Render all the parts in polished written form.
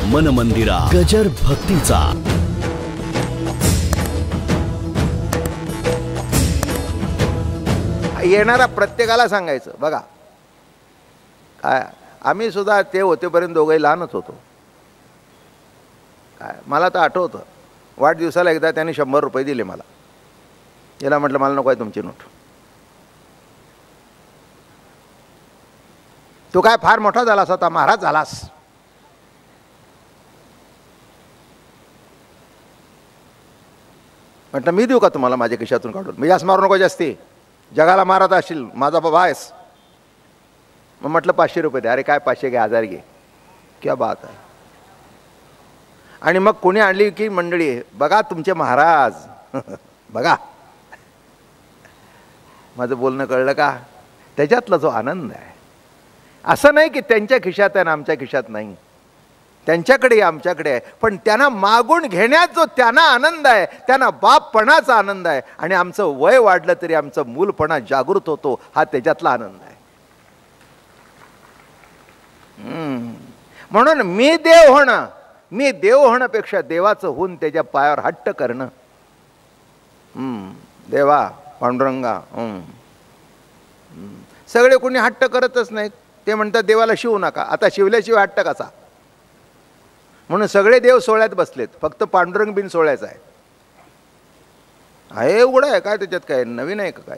मन मंदिरा गजर भक्तीचा. येणारा प्रत्येकाला सांगायचं, बघा काय आम्ही सुद्धा ते होतेपर्यंत दोघंही लहानच होतो. काय मला तर आठवतं, वाढदिवसाला एकदा त्यांनी 100 रुपये दिले मला. याला म्हटलं मला नको आहे तुमची नोट. तू काय फार मोठा झालास, आता महाराज झालास. म्हटलं मी देऊ का तुम्हाला माझ्या खिशातून काढून? मी जास्त मारू नको, जास्ती जगाला मारत असशील, माझा बाबा आहेस. मग म्हटलं 500 रुपये दे. अरे काय 500 घे, 1000 घे, क्या बात आहे. आणि मग कोणी आणली की मंडळी, बघा तुमचे महाराज बघा. माझं बोलणं कळलं का? त्याच्यातला जो आनंद आहे, असं नाही की त्यांच्या खिशात आहे ना आमच्या खिशात नाही, त्यांच्याकडे आमच्याकडे आहे, पण त्यांना मागून घेण्यात जो त्यांना आनंद आहे, त्यांना बापपणाचा आनंद आहे. आणि आमचं वय वाढलं तरी आमचं मूलपणा जागृत होतो, हा त्याच्यातला आनंद आहे. म्हणून मी देव होणं, मी देव होण्यापेक्षा देवाचं होऊन त्याच्या पायावर हट्ट करणं. देवा पांडुरंगा. सगळे कोणी हट्ट करतच नाहीत. ते म्हणतात देवाला शिवू नका. आता शिवल्याशिवाय हट्ट कसा? म्हणून सगळे देव सोहळ्यात बसलेत, फक्त पांडुरंग बिन सोहळ्याचा आहे. आहे एवढं आहे काय? त्याच्यात काय नवीन आहे का काय?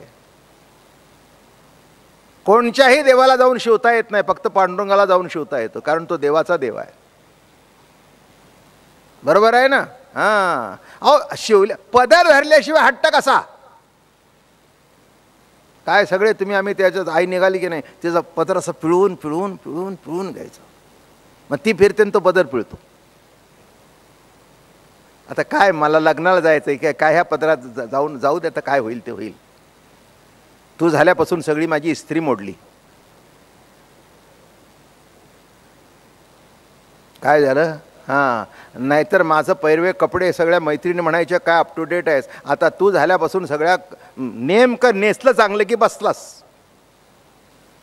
कोणत्याही देवाला जाऊन शिवता येत नाही, फक्त पांडुरंगाला जाऊन शिवता येतं, कारण तो देवाचा देव आहे. बरोबर आहे ना? हां. अहो शिवल्या, पदर धरल्याशिवाय हट्ट कसा काय? सगळे तुम्ही आम्ही त्याच्यात आई निघाली की नाही, त्याचा पदर असं पिळवून पिळवून पिळवून पिळवून घ्यायचं. मग ती फिरते तो पदर पिळतो. आता काय मला लग्नाला जायचं आहे काय, ह्या पदरात जाऊ दे, आता काय होईल ते होईल. तू झाल्यापासून सगळी माझी इस्त्री मोडली. काय झालं? हां, नाहीतर माझं पैरवे कपडे सगळ्या मैत्रिणी म्हणायच्या काय अप टू डेट आहेस. आता तू झाल्यापासून सगळ्या नेमकं नेसलं चांगलं की बसलास.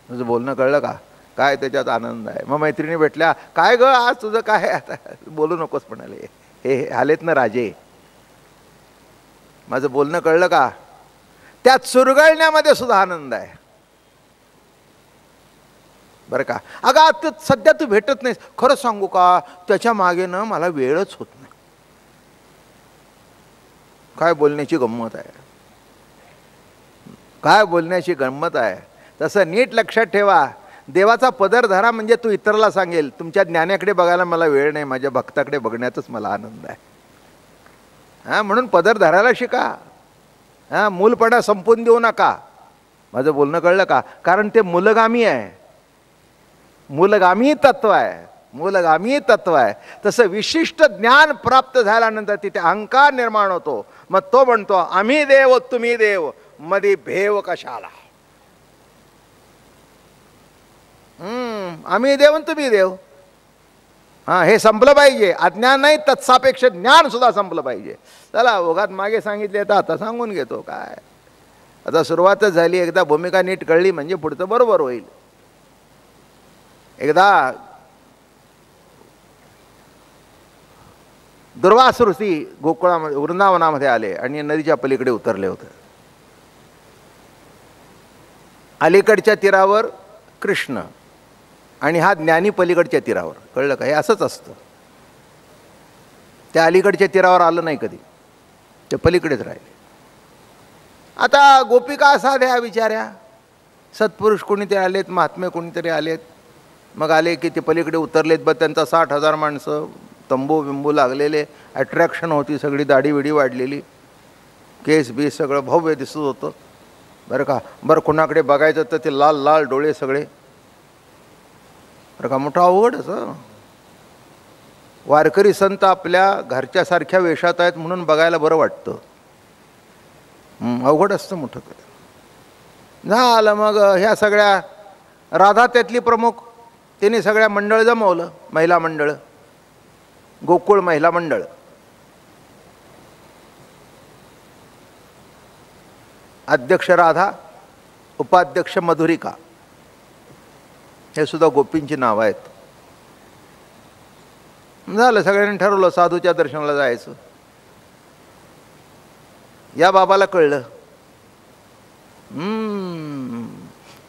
तुझं बोलणं कळलं का? काय त्याच्यात आनंद आहे. मग मैत्रिणी भेटल्या, काय ग आज तुझं काय? आता बोलू नकोस म्हणाले, हे आलेत ना राजे. माझं बोलणं कळलं का? त्यात सुरगळण्यामध्ये सुद्धा आनंद आहे बरं का. अगं आता सध्या तू भेटत नाहीस, खरं सांगू का, त्याच्या मागे ना मला वेळच होत नाही. काय बोलण्याची गंमत आहे, काय बोलण्याची गंमत आहे. तसं नीट लक्षात ठेवा, देवाचा पदर धरा म्हणजे तू इतराला सांगेल तुमच्या ज्ञानाकडे बघायला मला वेळ नाही, माझ्या भक्ताकडे बघण्यातच मला आनंद आहे. हां, म्हणून पदर धरायला शिका. हां, मूलपणा संपून देऊ नका. माझं बोलणं कळलं का? कारण ते मूलगामी आहे, मूलगामी तत्व आहे, मूलगामी तत्व आहे. तसं विशिष्ट ज्ञान प्राप्त झाल्यानंतर तिथे अहंकार निर्माण होतो. मग तो म्हणतो आम्ही देव तुम्ही देव, मधी भेव कशाला. आम्ही देव आणि तुम्ही देव. हां, हे संपलं पाहिजे. अज्ञान नाही, तत्सापेक्ष ज्ञान सुद्धा संपलं पाहिजे. चला ओघात मागे सांगितले तर आता सांगून घेतो. काय आता सुरुवातच झाली, एकदा भूमिका नीट कळली म्हणजे पुढचं बरोबर होईल. एकदा दुर्वास ऋषी गोकुळामध्ये वृंदावनामध्ये आले आणि नदीच्या पलीकडे उतरले होते. अलीकडच्या तीरावर कृष्ण आणि हा ज्ञानी पलीकडच्या तीरावर. कळलं का? हे असंच असतं. त्या अलीकडच्या तीरावर आलं नाही कधी, ते पलीकडेच राहिले. आता गोपिका साध्या विचाऱ्या, सत्पुरुष कोणीतरी आलेत, महात्मे कोणीतरी आलेत. मग आले की ते पलीकडे उतरलेत. बघ त्यांचा 60,000 माणसं, तंबू बिंबू लागलेले, अट्रॅक्शन होती सगळी, दाढी विडी वाढलेली, केस बीस सगळं भव्य दिसत होतं बरं का. बरं कोणाकडे बघायचं तर ते लाल लाल डोळे सगळे बरं का. मोठं अवघड असं. वारकरी संत आपल्या घरच्यासारख्या वेशात आहेत म्हणून बघायला बरं वाटतं. अवघड असतं मोठं. झालं मग ह्या सगळ्या राधा त्यातली प्रमुख, तिने सगळ्या मंडळ जमवलं, महिला मंडळ, गोकुळ महिला मंडळ. अध्यक्ष राधा, उपाध्यक्ष मधुरिका, हे सुद्धा गोपींची नावं आहेत. झालं, सगळ्यांनी ठरवलं साधूच्या दर्शनाला जायचं. या बाबाला कळलं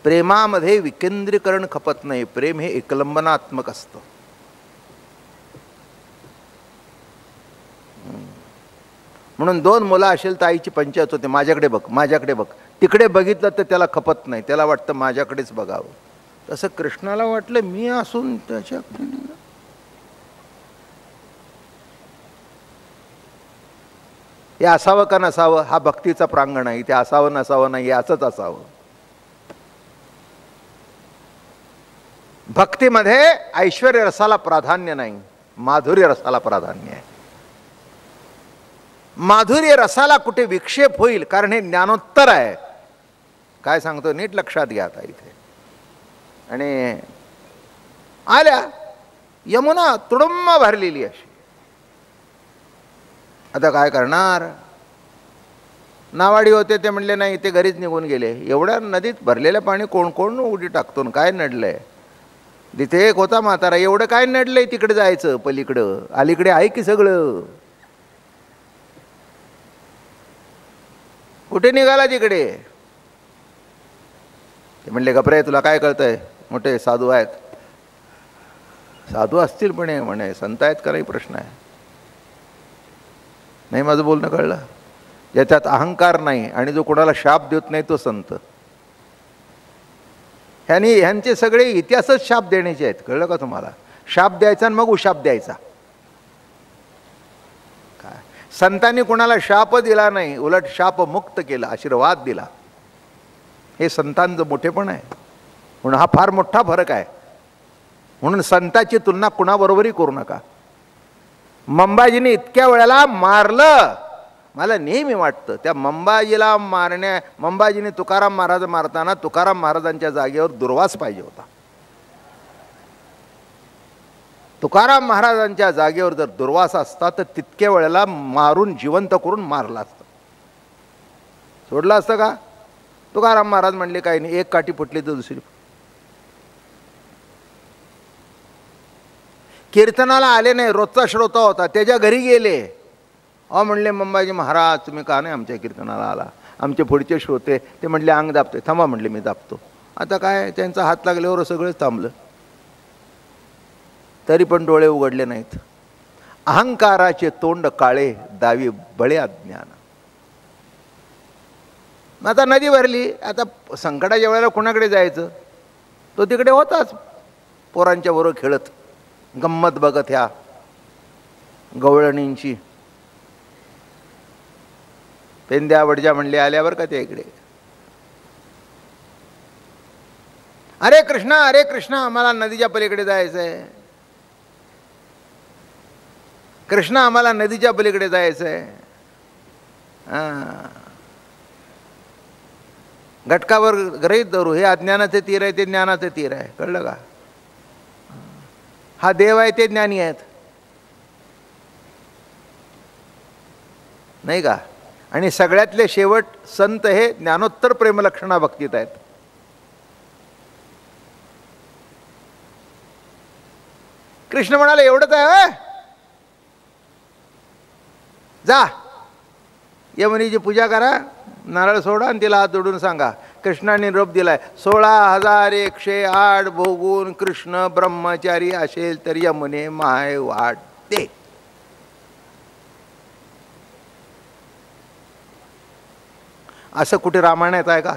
प्रेमामध्ये विकेंद्रीकरण खपत नाही, प्रेम हे एकलंबनात्मक असतं. म्हणून 2 मुलं असेल तर आईची पंचायत होते, माझ्याकडे बघ माझ्याकडे बघ. तिकडे बघितलं तर त्याला खपत नाही, त्याला वाटतं माझ्याकडेच बघावं. तसं कृष्णाला वाटलं मी असून त्याच्याकडे. हे असावं का नसावं हा भक्तीचा प्रांगण आहे. ते असावं नसावं नाही, असंच असावं. भक्तीमध्ये ऐश्वर्य रसाला प्राधान्य नाही, माधुर्य रसाला प्राधान्य आहे. माधुर्य रसाला कुठे विक्षेप होईल, कारण हे ज्ञानोत्तर आहे. काय सांगतो नीट लक्षात घ्या आता इथे. आणि आल्या यमुना तुडुंब भरलेली अशी. आता काय करणार. नावाडी होते ते म्हणले नाही, ते घरीच निघून गेले. एवढ्या नदीत भरलेलं पाणी कोण कोण उडी टाकतो. काय नडलंय तिथे. एक होता म्हातारा, एवढं काय नडलंय तिकडे जायचं, पलीकडं अलीकडे आहे की सगळं. कुठे निघाला तिकडे. ते म्हणले गपरे तुला काय कळतंय, मोठे साधू आहेत. साधू असतील पण म्हणे संत आहेत का नाही प्रश्न आहे. नाही माझं बोलणं कळलं. ज्याच्यात अहंकार नाही आणि जो कोणाला शाप देत नाही तो संत. ह्यांचे सगळे इतिहासच शाप देण्याचे आहेत, कळलं का तुम्हाला. शाप द्यायचा आणि मग उशाप द्यायचा. काय संतांनी कोणाला शाप दिला नाही, उलट शाप मुक्त केला, आशीर्वाद दिला. हे संतांचं मोठेपण आहे. म्हणून हा फार मोठा फरक आहे. म्हणून संताची तुलना कुणाबरोबरही करू नका. मंबाजीने इतक्या वेळेला मारलं, मला नेहमी वाटतं त्या मंबाजीला मंबाजीने तुकाराम महाराज मारताना तुकाराम महाराजांच्या जागेवर दुर्वास पाहिजे होता. तुकाराम महाराजांच्या जागेवर जर दुर्वास असता तर तितक्या वेळेला मारून जिवंत करून मारला असतं. सोडलं असतं का. तुकाराम महाराज म्हणले काही नाही, एक काठी फुटली तर दुसरी. कीर्तनाला आले नाही, रोजचा श्रोता होता, त्याच्या घरी गेले. म्हणले मंबाजी महाराज तुम्ही का नाही आमच्या कीर्तनाला आला, आमचे पुढचे श्रोते. ते म्हणले अंग दाबतोय. थांबा म्हणले मी दाबतो. आता काय त्यांचा हात लागल्यावर सगळंच थांबलं. तरी पण डोळे उघडले नाहीत. अहंकाराचे तोंड काळे, दावी बळे अज्ञान. आता नदी भरली. आता संकटाच्या वेळेला कुणाकडे जायचं. तो तिकडे होताच पोरांच्या बरोबर खेळत, गंमत बघत ह्या गवळणींची. पेंद्या वडजा म्हणले आल्यावर का त्या इकडे. अरे कृष्णा आम्हाला नदीच्या पलीकडे जायचंय. कृष्णा आम्हाला नदीच्या पलीकडे जायचंय. घटकावर गृहीत धरू. हे अज्ञानाचे तीर आहे, ते ज्ञानाचे तीर आहे. कळलं का. हा देव आहे, ते ज्ञानी आहेत नाही का. आणि सगळ्यातले शेवट संत हे ज्ञानोत्तर प्रेमलक्षणा भक्तीत आहेत. कृष्ण म्हणाले एवढंच आहे. जा यमुनीची पूजा करा, नारळ सोडा आणि तिला हात जोडून सांगा कृष्णाने निरोप दिलाय. 16,108 भोगून कृष्ण ब्रह्मचारी असेल तर यमुने माय वाटते. असं कुठे रामायणात आहे का.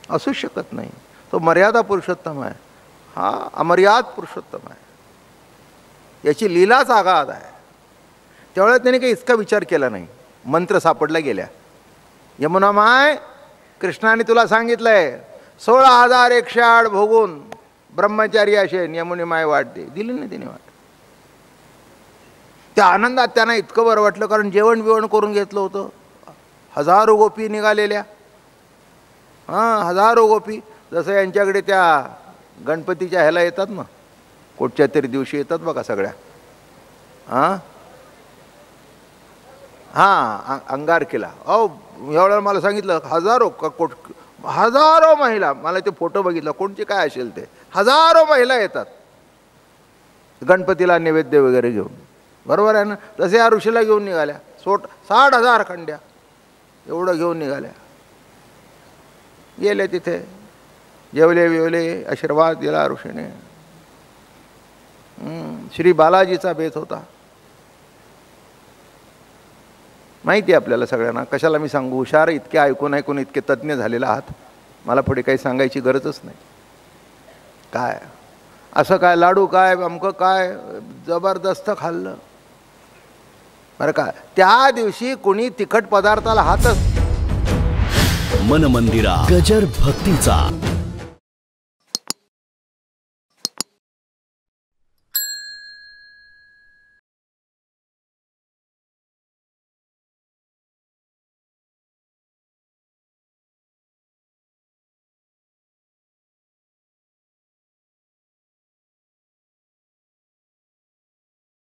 असू शकत नाही. तो मर्यादा पुरुषोत्तम आहे, हा अमर्याद पुरुषोत्तम आहे. याची लीलाच आगाध आहे. त्यावेळेला त्याने काही इतका विचार केला नाही. मंत्र सापडला गेल्या. यमुना माय कृष्णाने तुला सांगितलंय 16,108 भोगून ब्रह्मचारी असेल यमुने माय वाटते. दिली नाही तिने वाट. त्या आनंदात त्यांना इतकं बरं वाटलं, कारण जेवण बिवण करून घेतलं होतं. हजारो गोपी निघालेल्या. हजारो गोपी. जसं यांच्याकडे त्या गणपतीच्या ह्याला येतात ना, कोटच्या तरी दिवशी येतात बघा सगळ्या. अंगारकीला. एवढं मला सांगितलं हजारो महिला. मला ते फोटो बघितलं, कोणचे काय असेल ते. हजारो महिला येतात. गणपतीला नैवेद्य वगैरे घेऊन, बरोबर आहे ना. तसे या ऋषीला घेऊन निघाल्या. 60,000 खंड्या एवढं घेऊन निघाल्या. गेले तिथे, जेवले बिवले, आशीर्वाद दिला ऋषीने. श्री बालाजीचा बेत होता. माहिती आहे आपल्याला सगळ्यांना, कशाला मी सांगू. हुशार इतके ऐकून ऐकून इतके तज्ज्ञ झालेला आहात, मला पुढे काही सांगायची गरजच नाही. काय असं काय लाडू काय अमकं काय जबरदस्त खाल्लं बरं का. त्या दिवशी कोणी तिखट पदार्थाला हातच. मन मंदिरा गजर भक्तीचा.